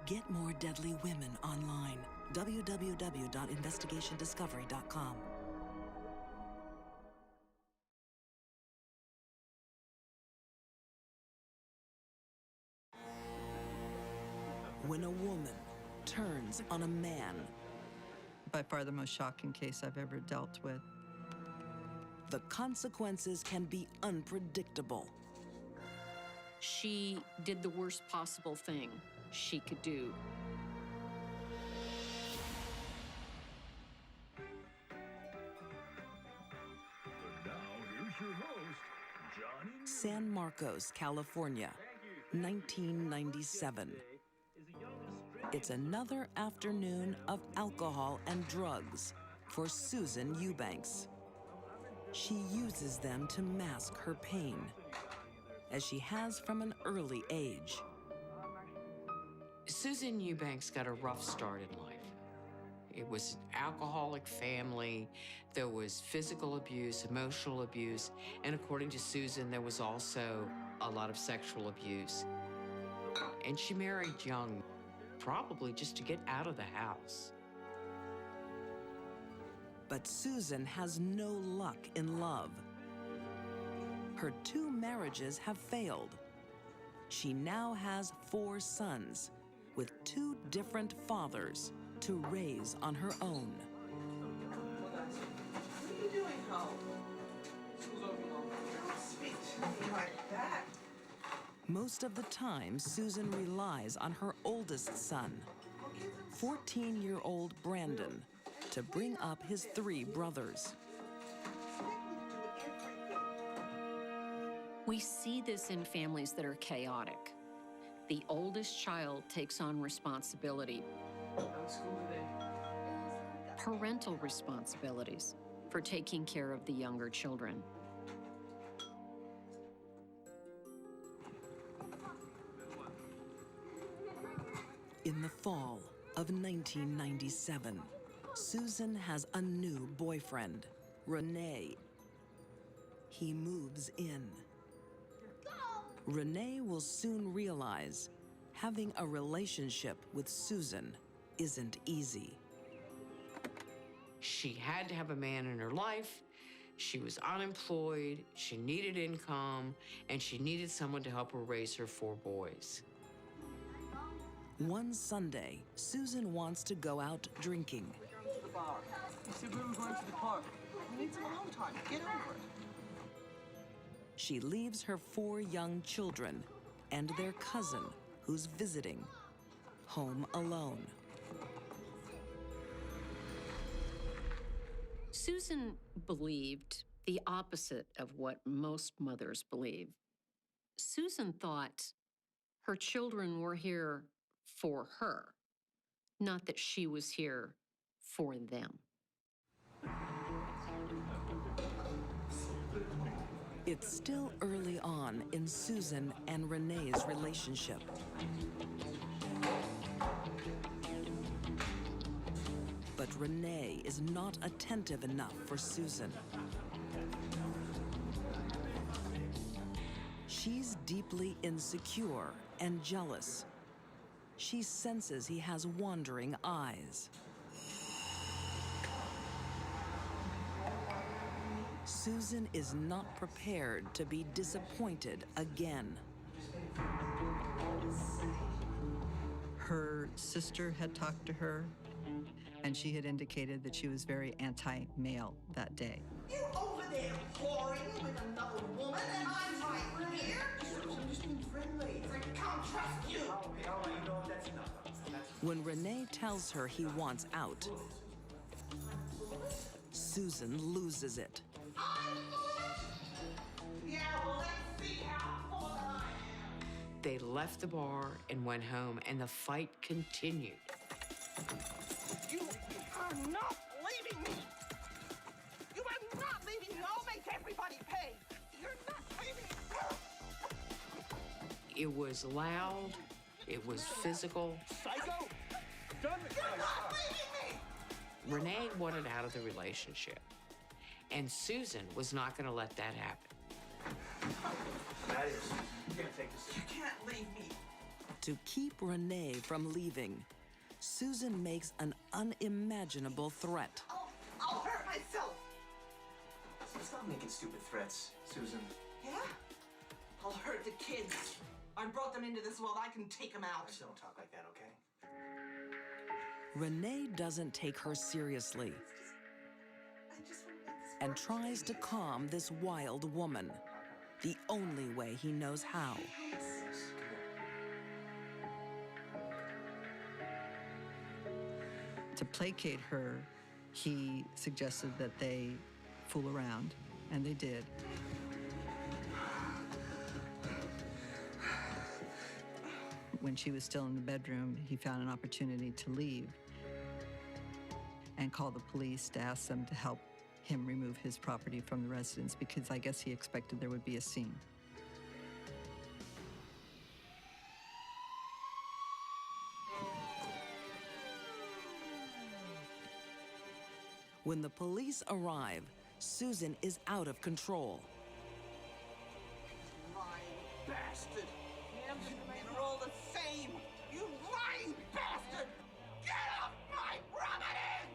Get more deadly women online. www.investigationdiscovery.com. When a woman turns on a man, by far the most shocking case I've ever dealt with. the consequences can be unpredictable. She did the worst possible thing she could do. But now, here's your host, Johnny Newman. San Marcos, California, 1997. It's another afternoon of alcohol and drugs for Susan Eubanks. She uses them to mask her pain, as she has from an early age. Susan Eubanks got a rough start in life. It was an alcoholic family. There was physical abuse, emotional abuse, and according to Susan, there was also a lot of sexual abuse. And she married young, probably just to get out of the house. But Susan has no luck in love. Her 2 marriages have failed. She now has 4 sons with 2 different fathers to raise on her own. What are you doing, Hal? School's over, Mom. Don't speak to me like that. Most of the time, Susan relies on her oldest son, 14-year-old Brandon, to bring up his 3 brothers. We see this in families that are chaotic. The oldest child takes on responsibility, How's school today? parental responsibilities for taking care of the younger children. In the fall of 1997, Susan has a new boyfriend, Renee. He moves in. Renee will soon realize having a relationship with Susan isn't easy. She had to have a man in her life. She was unemployed, she needed income, and she needed someone to help her raise her 4 boys. One Sunday, Susan wants to go out drinking. The bar. You said we were going to the park. We need some alone time. Get over it. She leaves her 4 young children and their cousin, who's visiting, home alone. Susan believed the opposite of what most mothers believe. Susan thought her children were here for her, not that she was here for them. It's still early on in Susan and Renee's relationship. But Renee is not attentive enough for Susan. She's deeply insecure and jealous. She senses he has wandering eyes. Susan is not prepared to be disappointed again. Her sister had talked to her, and she had indicated that she was very anti-male that day. You over there whoring with another woman, and I'm right here. I'm just being friendly. I can't trust you. Okay, all right, you know what? That's enough. When Renee tells her he wants out, Susan loses it. Yeah, well, let's see how full I am. They left the bar and went home, and the fight continued. You are not leaving me. You are not leaving me. I'll make everybody pay. You're not leaving me. It was loud, it was physical. Psycho! Done with You're not leaving me. Renee wanted out of the relationship, and Susan was not going to let that happen. That is, you can't take this. You can't leave me. To keep Renee from leaving, Susan makes an unimaginable threat. I'll hurt myself. Stop making stupid threats, Susan. Yeah? I'll hurt the kids. I brought them into this world. I can take them out. Just don't talk like that, okay? Renee doesn't take her seriously I just want to make this and work. tries to calm this wild woman, the only way he knows how. To placate her, he suggested that they fool around, and they did. When she was still in the bedroom, he found an opportunity to leave and call the police to ask them to help him remove his property from the residence because I guess he expected there would be a scene. When the police arrive, Susan is out of control. Lying bastard. You're all the same. You lying bastard. Get off my property!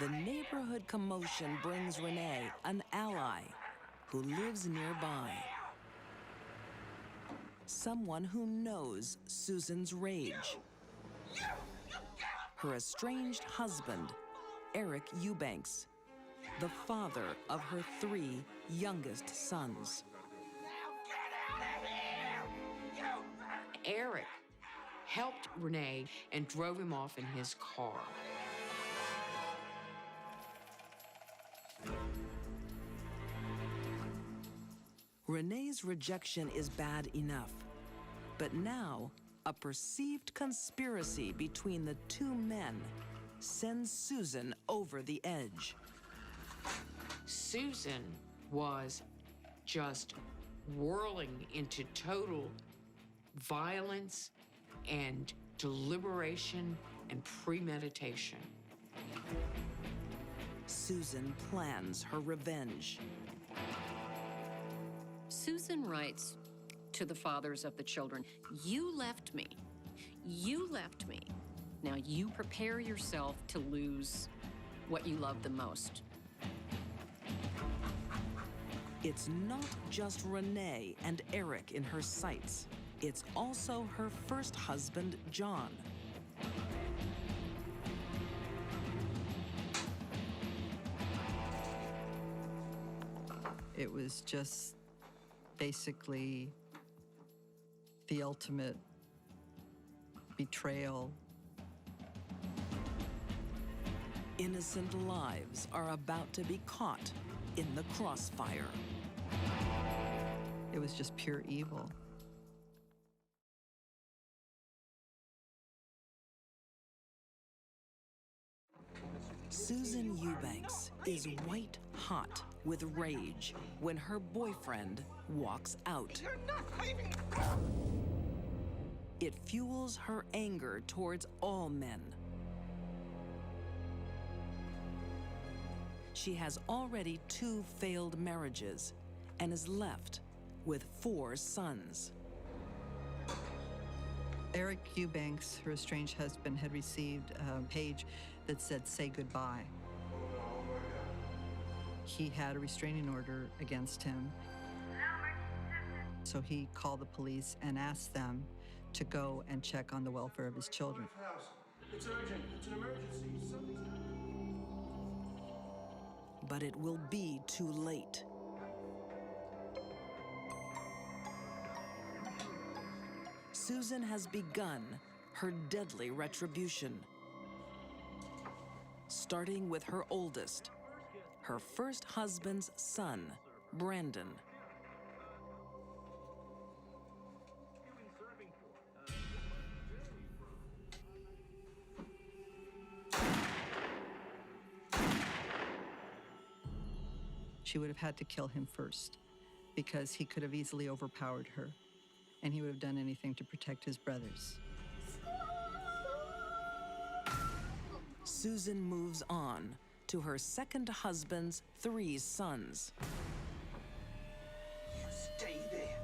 The neighborhood commotion brings Renee an ally who lives nearby. Someone who knows Susan's rage. Her estranged husband, Eric Eubanks, the father of her 3 youngest sons. Eric helped Renee and drove him off in his car. Renee's rejection is bad enough, but now a perceived conspiracy between the 2 men sends Susan over the edge. Susan was just whirling into total violence and deliberation and premeditation. Susan plans her revenge. Susan writes to the fathers of the children, "You left me. You left me. Now you prepare yourself to lose what you love the most." It's not just Renee and Eric in her sights. It's also her first husband, John. It was just basically the ultimate betrayal. Innocent lives are about to be caught in the crossfire. It was just pure evil. Susan Eubanks is white hot with rage when her boyfriend walks out. You're not leaving. It fuels her anger towards all men. She has already 2 failed marriages and is left with 4 sons. Eric Eubanks, her estranged husband, had received a page that said, "Say goodbye." He had a restraining order against him. So he called the police and asked them to go and check on the welfare of his children. It's urgent. It's an emergency. Something's happening. But it will be too late. Susan has begun her deadly retribution, starting with her oldest, her first husband's son, Brandon. She would have had to kill him first because he could have easily overpowered her, and he would have done anything to protect his brothers. Susan moves on to her second husband's 3 sons. You stay there.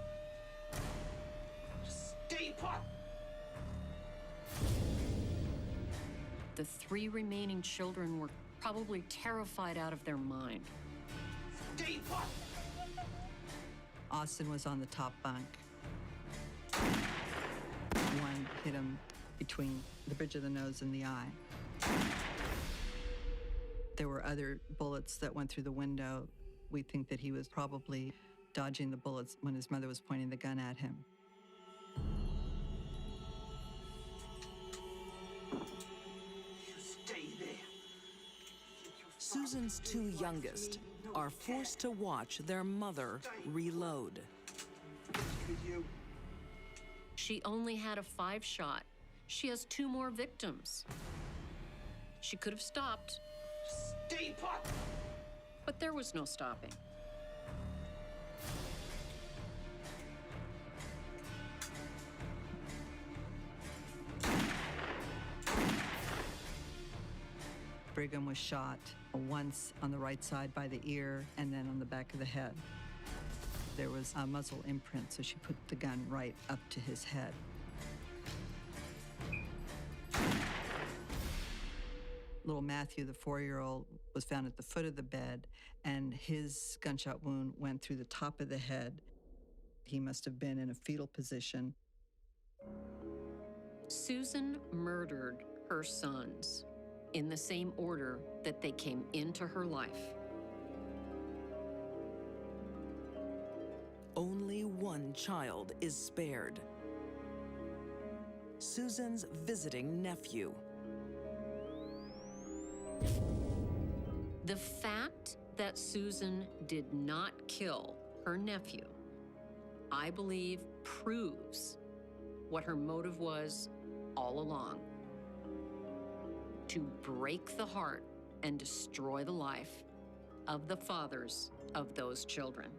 Just stay put. The 3 remaining children were probably terrified out of their mind. Stay put! Austin was on the top bunk. One hit him between the bridge of the nose and the eye. There were other bullets that went through the window. We think that he was probably dodging the bullets when his mother was pointing the gun at him. You stay there. Susan's 2 youngest are forced to watch their mother reload. You. She only had a 5-shot. She has 2 more victims. She could have stopped, Stay put! but there was no stopping. Brigham was shot once on the right side by the ear and then on the back of the head. There was a muzzle imprint, so she put the gun right up to his head. Little Matthew, the 4-year-old, was found at the foot of the bed, and his gunshot wound went through the top of the head. He must have been in a fetal position. Susan murdered her sons in the same order that they came into her life. Only one child is spared. Susan's visiting nephew. The fact that Susan did not kill her nephew, I believe, proves what her motive was all along: to break the heart and destroy the life of the fathers of those children.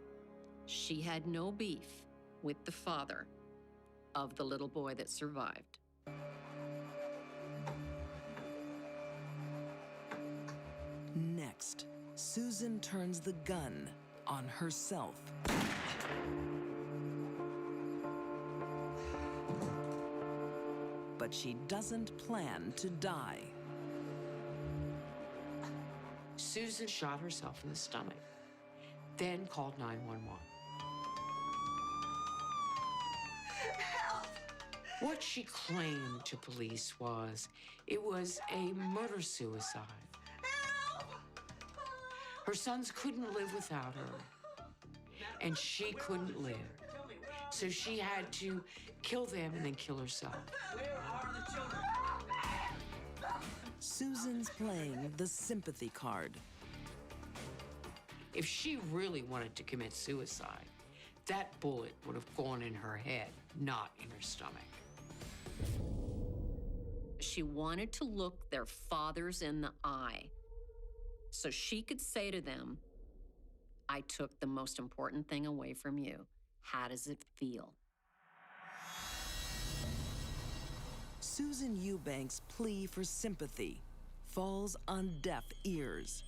She had no beef with the father of the little boy that survived. Next, Susan turns the gun on herself. But she doesn't plan to die. Susan shot herself in the stomach, then called 911. Help! What she claimed to police was it was a murder-suicide. Help! Her sons couldn't live without her, and she couldn't live. So she had to kill them and then kill herself. Where are the children? Susan's playing the sympathy card. If she really wanted to commit suicide, that bullet would have gone in her head, not in her stomach. She wanted to look their fathers in the eye so she could say to them, I took the most important thing away from you. How does it feel? Susan Eubank's plea for sympathy falls on deaf ears.